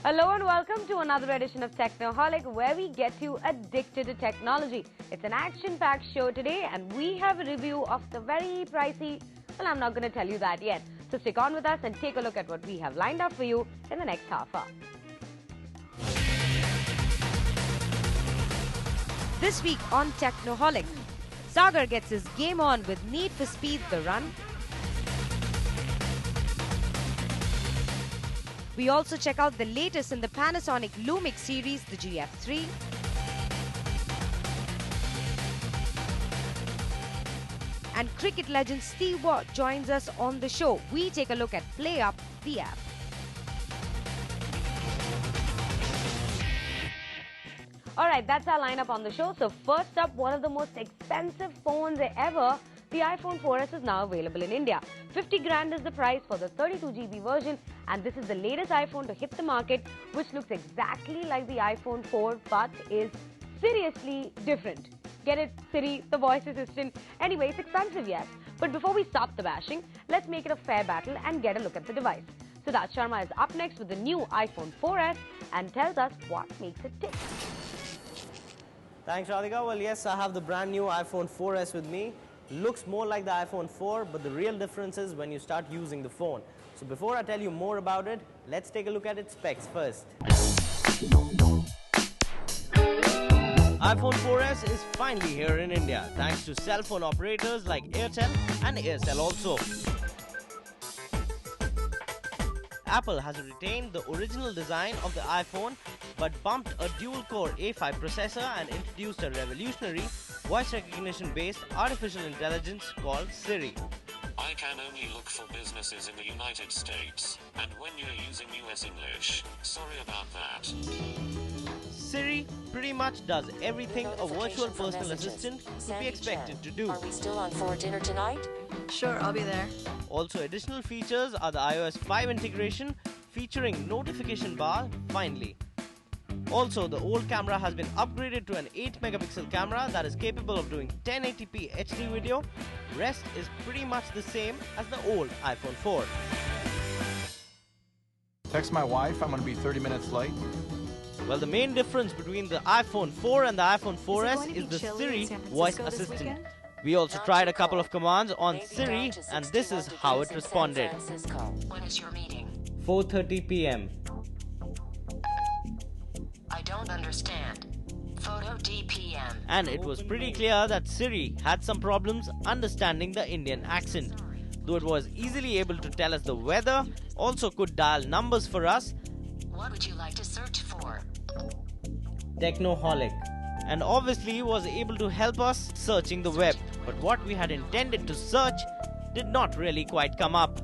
Hello and welcome to another edition of Technoholik, where we get you addicted to technology. It's an action-packed show today, and we have a review of the very pricey. Well, I'm not going to tell you that yet. So stick on with us and take a look at what we have lined up for you in the next half hour. This week on Technoholik, Sagar gets his game on with Need for Speed The Run. We also check out the latest in the Panasonic Lumix series, the GF3. And cricket legend Steve Watt joins us on the show. We take a look at Play Up, the app. Alright, that's our lineup on the show. So first up, one of the most expensive phones ever, the iPhone 4S is now available in India. 50 grand is the price for the 32GB version, and this is the latest iPhone to hit the market, which looks exactly like the iPhone 4 but is seriously different. Get it, Siri, the voice assistant? Anyway, it's expensive, yes. But before we stop the bashing, let's make it a fair battle and get a look at the device. Siddhartha Sharma is up next with the new iPhone 4S and tells us what makes it tick. Thanks, Radhika. Well, yes, I have the brand new iPhone 4S with me. Looks more like the iPhone 4, but the real difference is when you start using the phone. So before I tell you more about it, let's take a look at its specs first. iPhone 4S is finally here in India, thanks to cell phone operators like Airtel and Aircel also. Apple has retained the original design of the iPhone, but bumped a dual-core A5 processor and introduced a revolutionary voice recognition-based artificial intelligence called Siri. I can only look for businesses in the United States, and when you're using US English, sorry about that. Siri pretty much does everything a virtual personal assistant could be expected to do. Are we still on for dinner tonight? Sure, I'll be there. Also, additional features are the iOS 5 integration featuring notification bar finally. Also, the old camera has been upgraded to an 8-megapixel camera that is capable of doing 1080p HD video. Rest is pretty much the same as the old iPhone 4. Text my wife, I'm going to be 30 minutes late. Well, the main difference between the iPhone 4 and the iPhone 4S is the Siri voice assistant. We also tried a couple of commands on Siri, and this is how it responded. When is your meeting? 4:30 p.m. I don't understand. Photo DPM. And it was pretty clear that Siri had some problems understanding the Indian accent. Though it was easily able to tell us the weather, also could dial numbers for us. What would you like to search for? Technoholik. And obviously was able to help us searching the web. But what we had intended to search did not really quite come up.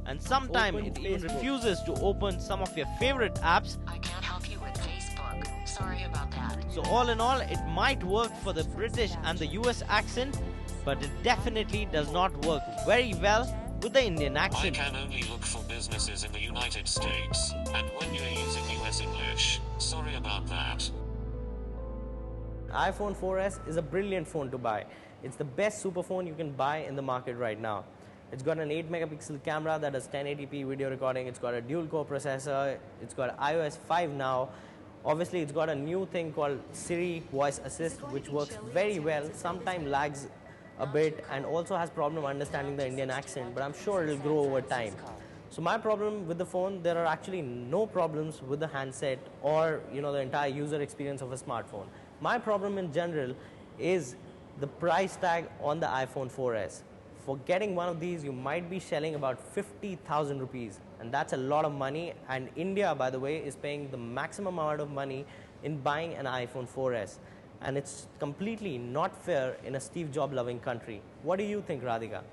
And sometimes it even refuses to open some of your favorite apps. I can't help you with Facebook. Sorry about that. So all in all, it might work for the British and the US accent, but it definitely does not work very well with the Indian I accent. can only look for businesses in the United States, and when you're using US English, sorry about that. iPhone 4S is a brilliant phone to buy. It's the best super phone you can buy in the market right now. It's got an 8-megapixel camera that does 1080p video recording. It's got a dual-core processor. It's got iOS 5 now. Obviously, it's got a new thing called Siri Voice Assist, which works very well. Sometimes lags a bit and also has problem understanding the Indian accent, but I'm sure it'll grow over time. So my problem with the phone, there are actually no problems with the handset or the entire user experience of a smartphone. My problem in general is the price tag on the iPhone 4S. For getting one of these, you might be shelling about 50,000 rupees, and that's a lot of money. And India, by the way, is paying the maximum amount of money in buying an iPhone 4S. And it's completely not fair in a Steve Jobs loving country. What do you think, Radhika?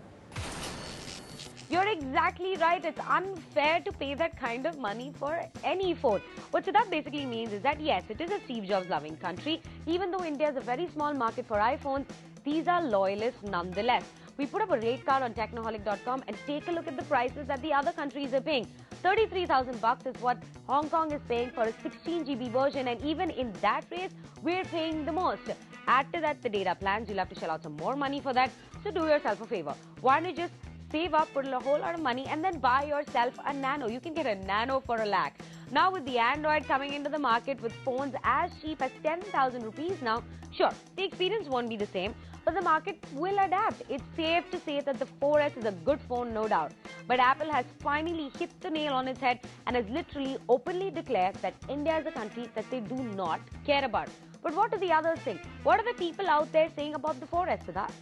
You're exactly right. It's unfair to pay that kind of money for any phone. What Siddharth basically means is that yes, it is a Steve Jobs loving country. Even though India is a very small market for iPhones, these are loyalists nonetheless. We put up a rate card on Technoholik.com and take a look at the prices that the other countries are paying. 33,000 bucks is what Hong Kong is paying for a 16GB version, and even in that race, we're paying the most. Add to that the data plans, you'll have to shell out some more money for that. So do yourself a favor. Why don't you just save up, put a whole lot of money, and then buy yourself a Nano. You can get a Nano for $1 lakh. Now with the Android coming into the market with phones as cheap as 10,000 rupees now, sure, the experience won't be the same, but the market will adapt. It's safe to say that the 4S is a good phone, no doubt. But Apple has finally hit the nail on its head and has literally openly declared that India is a country that they do not care about. But what do the others think? What are the people out there saying about the 4S, Siddharth?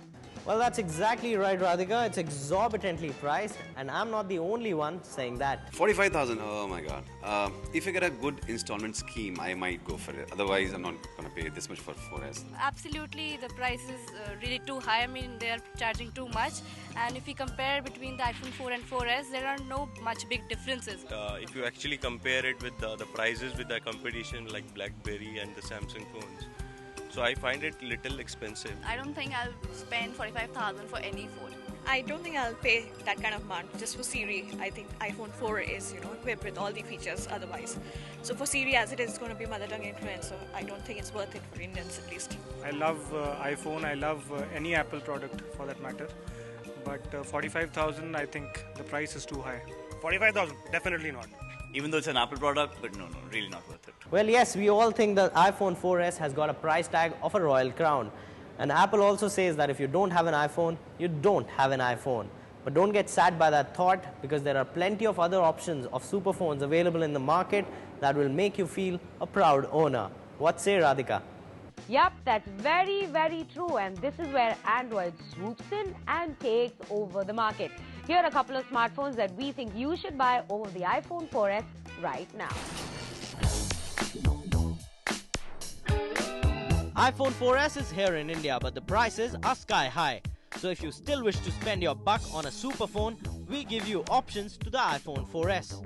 Well, that's exactly right, Radhika. It's exorbitantly priced, and I'm not the only one saying that. 45,000, oh my god. If I get a good installment scheme, I might go for it. Otherwise, I'm not going to pay this much for 4S. Absolutely, the price is really too high. I mean, they are charging too much. And if we compare between the iPhone 4 and 4S, there are no much big differences. If you actually compare it with the prices with the competition like BlackBerry and the Samsung phones, so I find it little expensive. I don't think I'll spend 45,000 for any phone. I don't think I'll pay that kind of amount just for Siri. I think iPhone 4 is, equipped with all the features otherwise. So for Siri as it is, it's going to be mother tongue influence. So I don't think it's worth it for Indians at least. I love iPhone. I love any Apple product for that matter. But 45,000, I think the price is too high. 45,000, definitely not. Even though it's an Apple product, but no, really not worth it. Well, yes, we all think that iPhone 4S has got a price tag of a royal crown. And Apple also says that if you don't have an iPhone, you don't have an iPhone. But don't get sad by that thought, because there are plenty of other options of super phones available in the market that will make you feel a proud owner. What say, Radhika? Yup, that's very, very true, and this is where Android swoops in and takes over the market. Here are a couple of smartphones that we think you should buy over the iPhone 4S right now. iPhone 4S is here in India, but the prices are sky high. So if you still wish to spend your buck on a super phone, we give you options to the iPhone 4S.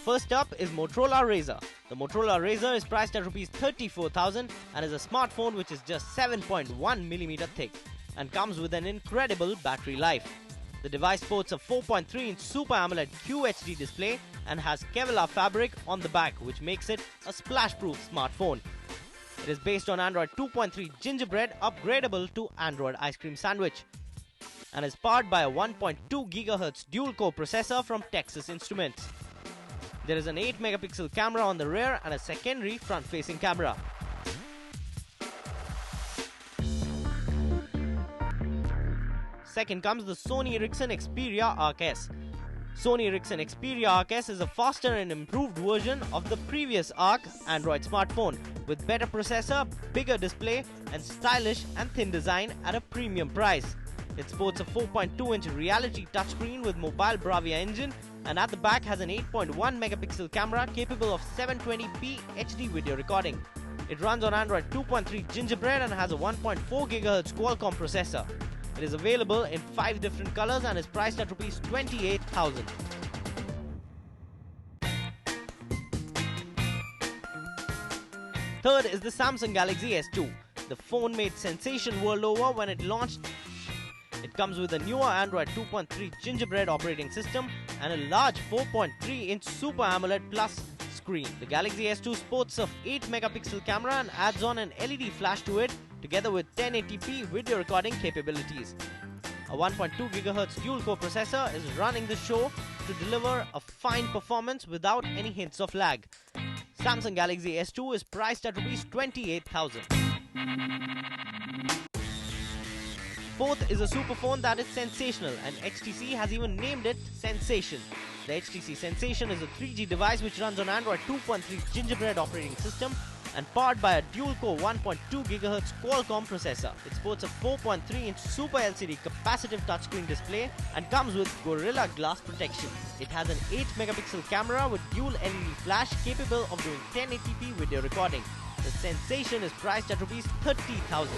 First up is Motorola Razr. The Motorola Razr is priced at Rs 34,000 and is a smartphone which is just 7.1mm thick and comes with an incredible battery life. The device sports a 4.3-inch Super AMOLED QHD display and has Kevlar fabric on the back, which makes it a splash-proof smartphone. It is based on Android 2.3 Gingerbread, upgradable to Android Ice Cream Sandwich, and is powered by a 1.2 GHz dual-core processor from Texas Instruments. There is an 8-megapixel camera on the rear and a secondary front-facing camera. Second comes the Sony Ericsson Xperia Arc-S. Sony Ericsson Xperia Arc-S is a faster and improved version of the previous Arc Android smartphone with better processor, bigger display and stylish and thin design at a premium price. It sports a 4.2-inch reality touchscreen with mobile Bravia engine and at the back has an 8.1-megapixel camera capable of 720p HD video recording. It runs on Android 2.3 Gingerbread and has a 1.4 GHz Qualcomm processor. It is available in 5 different colors and is priced at Rs 28,000. Third is the Samsung Galaxy S2. The phone made sensation world over when it launched. It comes with a newer Android 2.3 Gingerbread operating system and a large 4.3-inch Super AMOLED Plus screen. The Galaxy S2 sports a 8-megapixel camera and adds on an LED flash to it, together with 1080p video recording capabilities. A 1.2 GHz dual-core processor is running the show to deliver a fine performance without any hints of lag. Samsung Galaxy S2 is priced at Rs 28,000. Fourth is a superphone that is sensational, and HTC has even named it Sensation. The HTC Sensation is a 3G device which runs on Android 2.3 Gingerbread operating system and powered by a dual-core 1.2 GHz Qualcomm processor. It sports a 4.3-inch Super LCD capacitive touchscreen display and comes with Gorilla Glass protection. It has an 8-megapixel camera with dual LED flash capable of doing 1080p video recording. The Sensation is priced at Rs 30,000.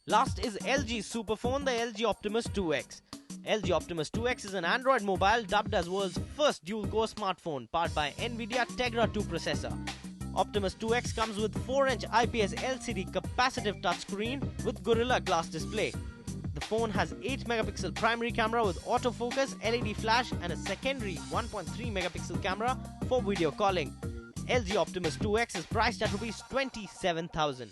Last is LG's superphone, the LG Optimus 2X. LG Optimus 2X is an Android mobile dubbed as world's first dual-core smartphone powered by NVIDIA Tegra 2 processor. Optimus 2X comes with 4-inch IPS LCD capacitive touchscreen with Gorilla Glass display. The phone has 8-megapixel primary camera with autofocus, LED flash and a secondary 1.3-megapixel camera for video calling. LG Optimus 2X is priced at Rs 27,000.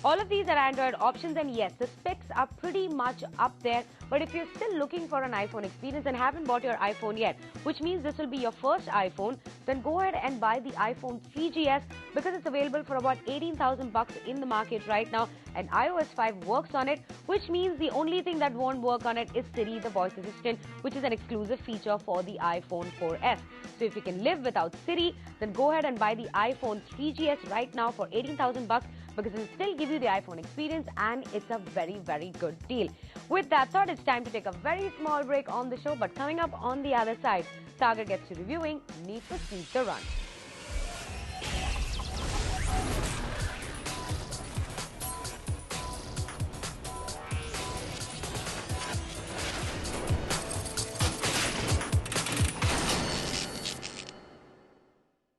All of these are Android options, and yes, the specs are pretty much up there. But if you're still looking for an iPhone experience and haven't bought your iPhone yet, which means this will be your first iPhone, then go ahead and buy the iPhone 3GS because it's available for about 18,000 bucks in the market right now, and iOS 5 works on it, which means the only thing that won't work on it is Siri, the voice assistant, which is an exclusive feature for the iPhone 4S. So if you can live without Siri, then go ahead and buy the iPhone 3GS right now for 18,000 bucks because it will still give you the iPhone experience, and it's a very, very good deal. With that thought, it's time to take a very small break on the show, but coming up on the other side, Sagar gets to reviewing Need for Speed The Run.